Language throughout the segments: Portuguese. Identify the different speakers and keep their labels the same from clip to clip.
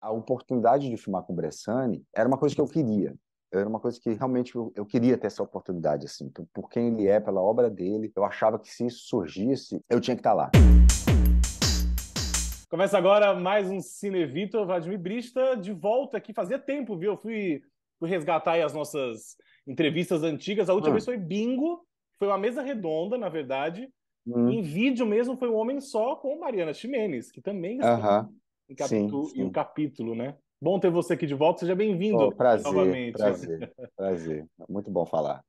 Speaker 1: a oportunidade de filmar com o Bressani era uma coisa que eu queria. Era uma coisa que realmente eu queria ter essa oportunidade, assim, por quem ele é, pela obra dele. Eu achava que se isso surgisse, eu tinha que estar lá.
Speaker 2: Começa agora mais um Cine Vitor, Vladimir Brista, de volta aqui. Fazia tempo, viu? Fui resgatar aí as nossas entrevistas antigas. A última vez
Speaker 1: Hum,
Speaker 2: foi Bingo, foi uma mesa redonda, na verdade. Em
Speaker 1: hum,
Speaker 2: vídeo mesmo foi Um Homem Só com Mariana Ximenes, que também está
Speaker 1: aham, sim,
Speaker 2: em um
Speaker 1: sim.
Speaker 2: capítulo, né? Bom ter você aqui de volta, seja
Speaker 1: Oh,
Speaker 2: bem-vindo
Speaker 1: prazer,
Speaker 2: novamente.
Speaker 1: prazer, prazer. Muito bom falar.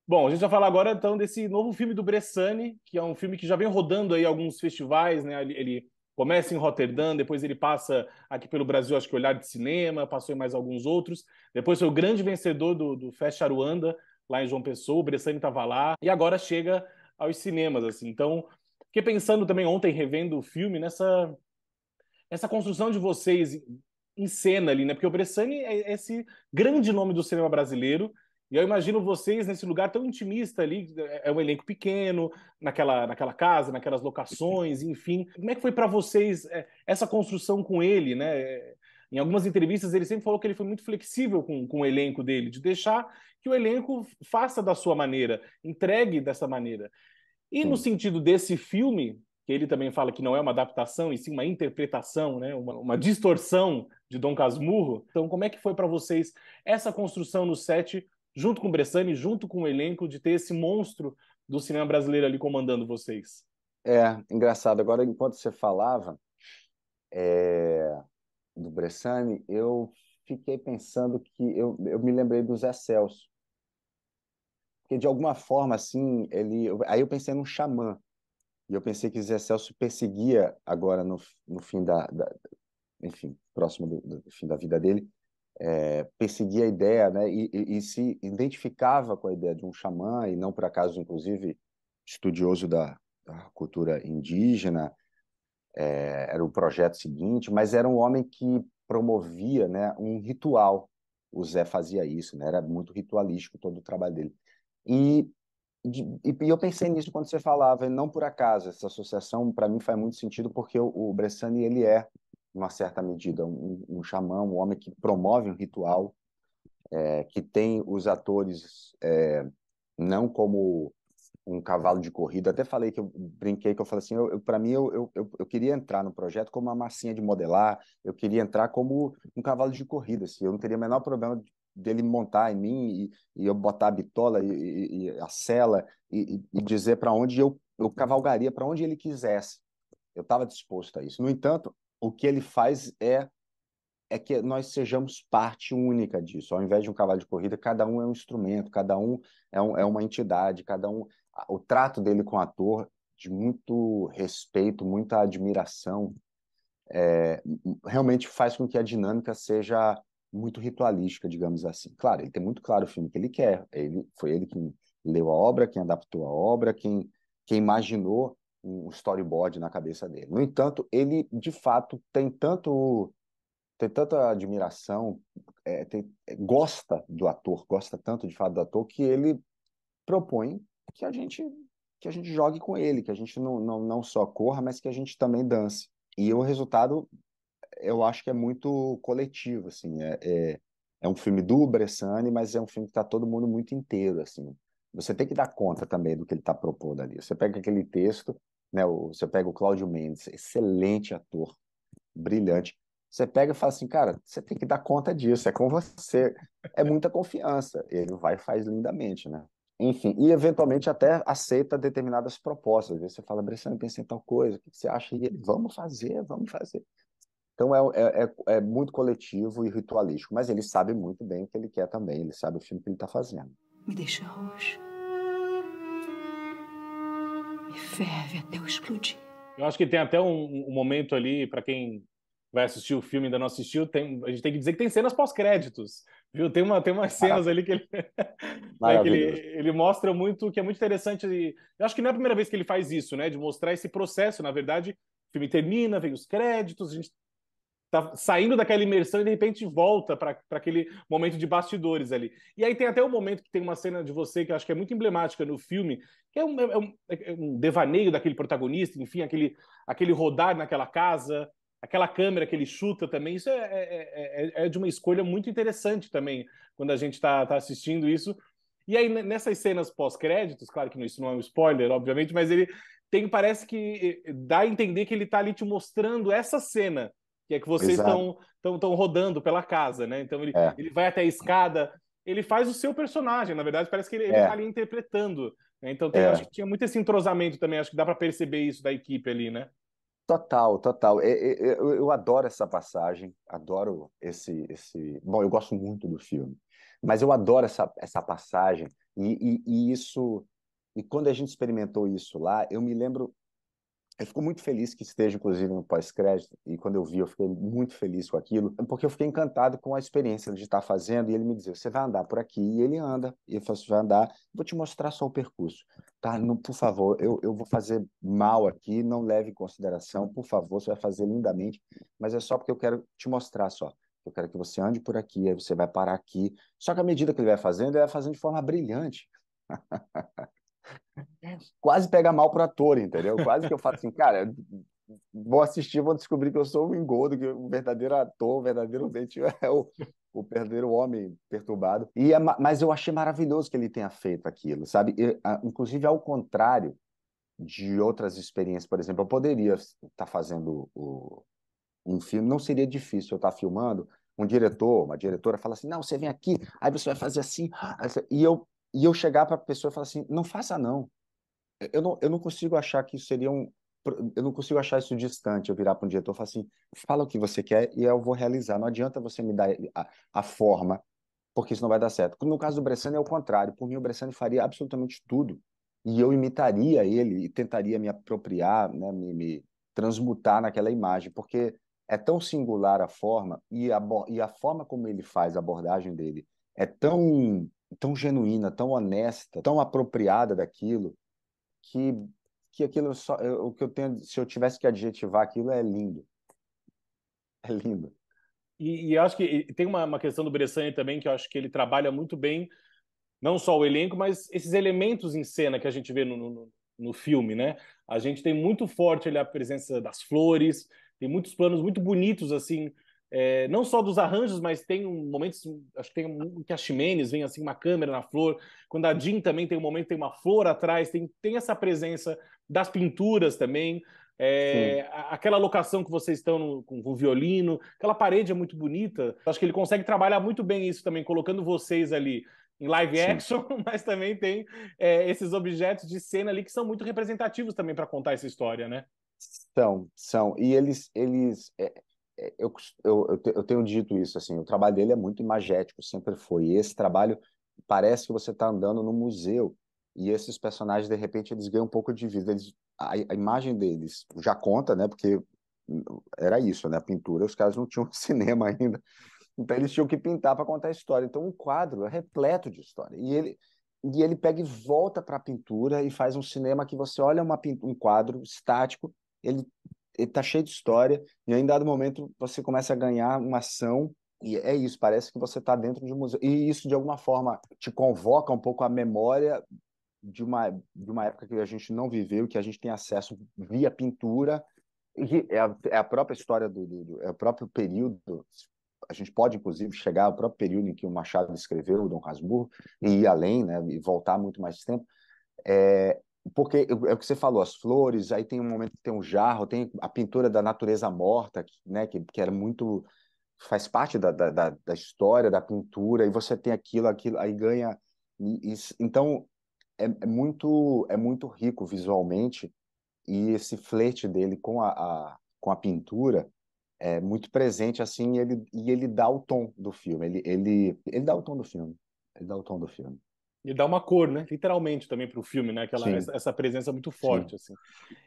Speaker 2: Bom, a gente vai falar agora então desse novo filme do Bressani, que é um filme que já vem rodando aí alguns festivais, né? Ele começa em Roterdã, depois ele passa aqui pelo Brasil, acho que Olhar de Cinema, passou em mais alguns outros. Depois foi o grande vencedor do Fest Aruanda, lá em João Pessoa, o Bressani estava lá, e agora chega aos cinemas, assim. Então, fiquei pensando também ontem, revendo o filme, essa construção de vocês em cena ali, né? Porque o Bressani é esse grande nome do cinema brasileiro, e eu imagino vocês nesse lugar tão intimista ali, é um elenco pequeno, naquela casa, naquelas locações, enfim. Como é que foi para vocês essa construção com ele, né? Em algumas entrevistas ele sempre falou que ele foi muito flexível com o elenco dele, de deixar que o elenco faça da sua maneira, entregue dessa maneira. E no
Speaker 1: Sim.
Speaker 2: sentido desse filme, que ele também fala que não é uma adaptação, e sim uma interpretação, né? Uma distorção de Dom Casmurro. Então, como é que foi para vocês essa construção no set, junto com o Bressani, junto com o elenco, de ter esse monstro do cinema brasileiro ali comandando vocês?
Speaker 1: É, engraçado. Agora, enquanto você falava do Bressani, eu fiquei pensando que eu me lembrei do Zé Celso. Porque, de alguma forma, assim, aí eu pensei num xamã. E eu pensei que Zé Celso perseguia agora no fim enfim, próximo do fim da vida dele, perseguia a ideia, né, e se identificava com a ideia de um xamã, e não por acaso, inclusive, estudioso da cultura indígena, era o projeto seguinte, mas era um homem que promovia, né, um ritual. O Zé fazia isso, né, era muito ritualístico todo o trabalho dele. E e eu pensei nisso quando você falava, e não por acaso. Essa associação, para mim, faz muito sentido, porque o Bressani, ele é, em uma certa medida, um xamã, um homem que promove um ritual, que tem os atores não como um cavalo de corrida. Até falei que eu brinquei, que eu falei assim, para mim, eu queria entrar no projeto como uma massinha de modelar, eu queria entrar como um cavalo de corrida, assim, eu não teria o menor problema dele montar em mim e eu botar a bitola e a sela e dizer para onde eu cavalgaria, para onde ele quisesse. Eu estava disposto a isso. No entanto, o que ele faz é que nós sejamos parte única disso. Ao invés de um cavalo de corrida, cada um é um instrumento, cada um é uma entidade, cada um. O trato dele com o ator, de muito respeito, muita admiração, realmente faz com que a dinâmica seja muito ritualística, digamos assim. Claro, ele tem muito claro o filme que ele quer. Foi ele quem leu a obra, quem adaptou a obra, quem imaginou um storyboard na cabeça dele. No entanto, ele de fato tem tanta admiração, gosta do ator, gosta tanto de fato do ator, que ele propõe que a gente, que a gente jogue com ele, que a gente não só corra, mas que a gente também dance. E o resultado, eu acho que é muito coletivo, assim, é um filme do Bressani, mas é um filme que está todo mundo muito inteiro, assim. Você tem que dar conta também do que ele está propondo ali. Você pega aquele texto, né, você pega o Cláudio Mendes, excelente ator, brilhante. Você pega e fala assim, cara, você tem que dar conta disso, é com você. É muita confiança. Ele vai e faz lindamente, né? Enfim, e eventualmente até aceita determinadas propostas. Às vezes você fala, Bressan, eu pensei em tal coisa, o que você acha? E ele, vamos fazer, vamos fazer. Então é muito coletivo e ritualístico, mas ele sabe muito bem o que ele quer também, ele sabe o filme que ele está fazendo.
Speaker 3: Me deixa roxo. Me ferve até eu explodir.
Speaker 2: Eu acho que tem até um momento ali, para quem vai assistir o filme e ainda não assistiu, a gente tem que dizer que tem cenas pós-créditos, viu? Tem umas cenas ali
Speaker 1: Maravilhoso.
Speaker 2: que ele, né, que
Speaker 1: Maravilhoso.
Speaker 2: ele mostra muito, que é muito interessante. Eu acho que não é a primeira vez que ele faz isso, né? De mostrar esse processo. Na verdade, o filme termina, vem os créditos, a gente tá saindo daquela imersão e de repente volta para aquele momento de bastidores ali. E aí tem até um momento que tem uma cena de você que eu acho que é muito emblemática no filme, que é um devaneio daquele protagonista, enfim, aquele rodar naquela casa. aquela câmera que ele chuta também, isso é de uma escolha muito interessante também, quando a gente está assistindo isso. E aí, nessas cenas pós-créditos, claro que isso não é um spoiler, obviamente, mas ele parece que dá a entender que ele está ali te mostrando essa cena, que é que vocês
Speaker 1: Exato.
Speaker 2: estão rodando pela casa, né? Então
Speaker 1: É,
Speaker 2: ele vai até a escada, ele faz o seu personagem, na verdade, parece que ele está
Speaker 1: é,
Speaker 2: ali interpretando, né? Então acho
Speaker 1: é.
Speaker 2: que tinha muito esse entrosamento também, acho que dá para perceber isso da equipe ali, né?
Speaker 1: Total, total. Eu adoro essa passagem, adoro esse. Bom, eu gosto muito do filme, mas eu adoro essa passagem e isso. E quando a gente experimentou isso lá, eu me lembro. Eu fico muito feliz que esteja, inclusive, no pós-crédito, e quando eu vi, eu fiquei muito feliz com aquilo, porque eu fiquei encantado com a experiência de estar fazendo, e ele me dizia, você vai andar por aqui, e ele anda, e eu falo, você vai andar, vou te mostrar só o percurso, tá? Não, por favor, eu vou fazer mal aqui, não leve em consideração, por favor, você vai fazer lindamente, mas é só porque eu quero te mostrar só. Eu quero que você ande por aqui, aí você vai parar aqui. Só que à medida que ele vai fazendo de forma brilhante. Quase pega mal pro ator, entendeu? Quase que eu falo assim, cara, vou assistir, vou descobrir que eu sou um engodo, que o verdadeiro ator, o verdadeiro mente é o verdadeiro homem perturbado. Mas eu achei maravilhoso que ele tenha feito aquilo, sabe? Inclusive, ao contrário de outras experiências, por exemplo, eu poderia estar fazendo um filme, não seria difícil eu estar filmando, um diretor, uma diretora fala assim, não, você vem aqui, aí você vai fazer assim, e eu chegar para a pessoa e falar assim, não faça não. Eu não consigo achar que isso seria um. Eu não consigo achar isso distante. Eu virar para um diretor e falar assim: fala o que você quer e eu vou realizar. Não adianta você me dar a forma, porque isso não vai dar certo. No caso do Bressani é o contrário. Por mim, o Bressani faria absolutamente tudo. E eu imitaria ele e tentaria me apropriar, né, me transmutar naquela imagem, porque é tão singular a forma e a forma como ele faz a abordagem dele é tão genuína, tão honesta, tão apropriada daquilo que, que aquilo só, o que eu tenho, se eu tivesse que adjetivar aquilo, é lindo. É lindo.
Speaker 2: E eu acho que tem uma questão do Bressani também, que eu acho que ele trabalha muito bem, não só o elenco, mas esses elementos em cena que a gente vê no filme, né? A gente tem muito forte ali a presença das flores, tem muitos planos muito bonitos, assim, não só dos arranjos, mas tem momentos, acho que tem que a Ximenes vem assim, uma câmera na flor, quando a Jean também tem um momento, tem uma flor atrás, tem essa presença das pinturas também,
Speaker 1: Sim,
Speaker 2: aquela locação que vocês estão com o violino, aquela parede é muito bonita. Acho que ele consegue trabalhar muito bem isso também, colocando vocês ali em live
Speaker 1: sim.
Speaker 2: action, mas também tem esses objetos de cena ali que são muito representativos também para contar essa história, né?
Speaker 1: São. E eu tenho dito isso, assim, o trabalho dele é muito imagético, sempre foi. E esse trabalho parece que você está andando no museu e esses personagens, de repente, eles ganham um pouco de vida. A imagem deles já conta, né? Porque era isso, né? A pintura, os caras não tinham cinema ainda. Então eles tinham que pintar para contar a história. Então um quadro é repleto de história. E ele pega e volta para a pintura e faz um cinema que você olha um quadro estático, ele está cheio de história, e aí, em dado momento você começa a ganhar uma ação, e é isso, parece que você está dentro de um museu. E isso, de alguma forma, te convoca um pouco a memória de uma época que a gente não viveu, que a gente tem acesso via pintura, e é a própria história é o próprio período. A gente pode, inclusive, chegar ao próprio período em que o Machado escreveu o Dom Casmurro e ir além, né, e voltar muito mais tempo. É, porque é o que você falou, as flores, aí tem um momento que tem um jarro, tem a pintura da natureza morta, né, que era muito, faz parte da história da pintura, e você tem aquilo, aí ganha. Então, é muito rico visualmente, e esse flerte dele com a pintura é muito presente, assim, e ele dá o tom do filme, ele dá o tom do filme, ele dá o tom do filme.
Speaker 2: E dá uma cor, né? Literalmente também para o filme, né?
Speaker 1: Sim,
Speaker 2: Essa presença muito
Speaker 1: sim.
Speaker 2: forte, assim.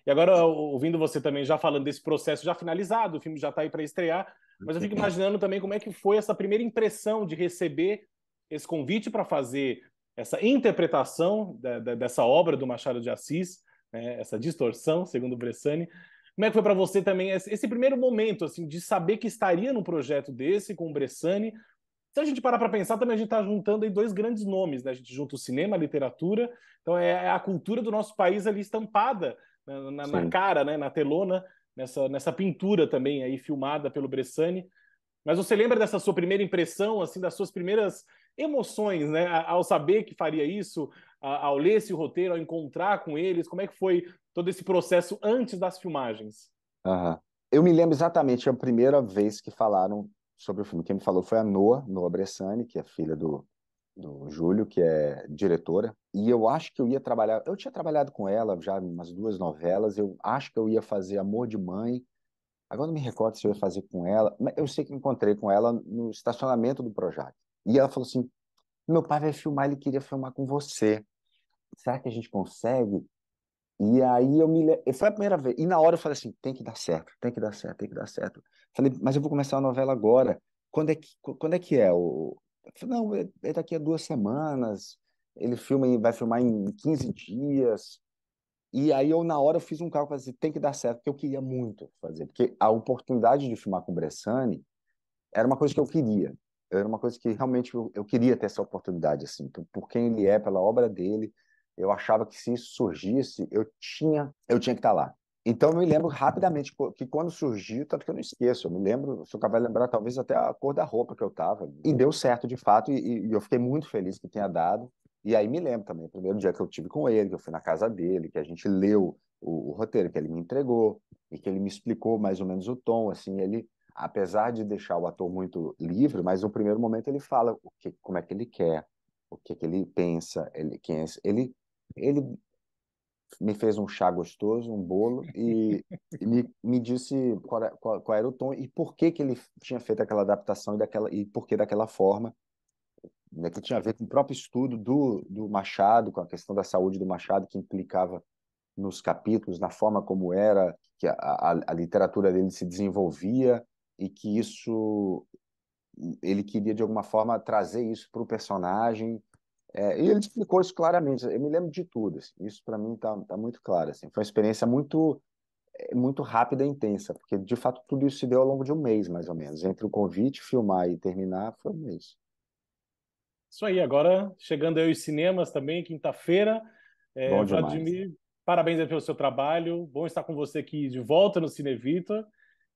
Speaker 2: E agora, ouvindo você também já falando desse processo já finalizado, o filme já está aí para estrear, mas eu fico imaginando também como é que foi essa primeira impressão de receber esse convite para fazer essa interpretação dessa obra do Machado de Assis, né? Essa distorção, segundo o Bressani. Como é que foi para você também esse primeiro momento, assim, de saber que estaria num projeto desse com o Bressani? Se a gente parar para pensar, também a gente está juntando aí dois grandes nomes, né? A gente junta o cinema, a literatura, então é a cultura do nosso país ali estampada na
Speaker 1: Sim.
Speaker 2: cara, né? Na telona. nessa pintura também aí filmada pelo Bressani. Mas você lembra dessa sua primeira impressão, assim, das suas primeiras emoções, né, ao saber que faria isso, ao ler esse roteiro, ao encontrar com eles? Como é que foi todo esse processo antes das filmagens?
Speaker 1: Aham. Eu me lembro exatamente a primeira vez que falaram sobre o filme. Quem me falou foi a Noa Bressani, que é filha do Júlio, que é diretora. E eu acho que eu ia trabalhar. Eu tinha trabalhado com ela já em umas 2 novelas. Eu acho que eu ia fazer Amor de Mãe. Agora não me recordo se eu ia fazer com ela, mas eu sei que encontrei com ela no estacionamento do Projac. E ela falou assim: meu pai vai filmar, ele queria filmar com você. Será que a gente consegue? E aí foi a primeira vez. E na hora eu falei assim: tem que dar certo, tem que dar certo, tem que dar certo. Falei, mas eu vou começar a novela agora. Quando é que é? Eu falei, não, é daqui a 2 semanas. Ele vai filmar em 15 dias. E aí na hora eu fiz um cálculo, falei assim, tem que dar certo, porque eu queria muito fazer, porque a oportunidade de filmar com o Bressani era uma coisa que eu queria, era uma coisa que realmente eu queria ter essa oportunidade, assim, por quem ele é, pela obra dele, eu achava que se isso surgisse, eu tinha que estar lá. Então eu me lembro rapidamente que quando surgiu, tanto que eu não esqueço, eu me lembro, sou capaz de lembrar talvez até a cor da roupa que eu estava, e deu certo de fato, e eu fiquei muito feliz que tenha dado. E aí me lembro também, o primeiro dia que eu tive com ele, que eu fui na casa dele, que a gente leu o roteiro que ele me entregou, e que ele me explicou mais ou menos o tom, assim, ele, apesar de deixar o ator muito livre, mas no primeiro momento ele fala como é que ele quer, o que ele pensa, ele me fez um chá gostoso, um bolo, e me disse qual era o tom e por que ele tinha feito aquela adaptação e por que daquela forma, né, que tinha a ver com o próprio estudo do Machado, com a questão da saúde do Machado, que implicava nos capítulos, na forma como era, que a literatura dele se desenvolvia e que isso ele queria de alguma forma trazer isso para o personagem. E ele explicou isso claramente. Eu me lembro de tudo. Assim. Isso para mim tá muito claro. Assim. Foi uma experiência muito rápida e intensa, porque de fato tudo isso se deu ao longo de um mês, mais ou menos. Entre o convite, filmar e terminar, foi um mês.
Speaker 2: Isso aí, agora chegando aí os cinemas também, quinta-feira.
Speaker 1: Bom demais.
Speaker 2: Vladimir, parabéns aí pelo seu trabalho. Bom estar com você aqui de volta no Cinevita.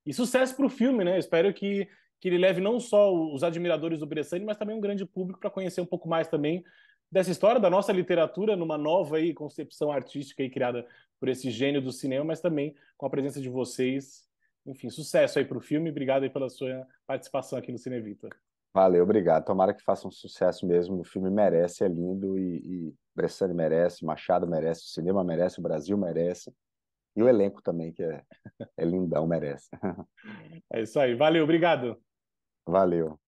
Speaker 2: E sucesso para o filme, né? Espero que ele leve não só os admiradores do Bressani, mas também um grande público para conhecer um pouco mais também dessa história, da nossa literatura, numa nova aí, concepção artística aí, criada por esse gênio do cinema, mas também com a presença de vocês. Enfim, sucesso aí para o filme. Obrigado aí pela sua participação aqui no Cinevita.
Speaker 1: Valeu, obrigado. Tomara que faça um sucesso mesmo. O filme merece, é lindo e Bressani merece, Machado merece, o cinema merece, o Brasil merece. E o elenco também, que é lindão, merece.
Speaker 2: É isso aí. Valeu, obrigado.
Speaker 1: Valeu.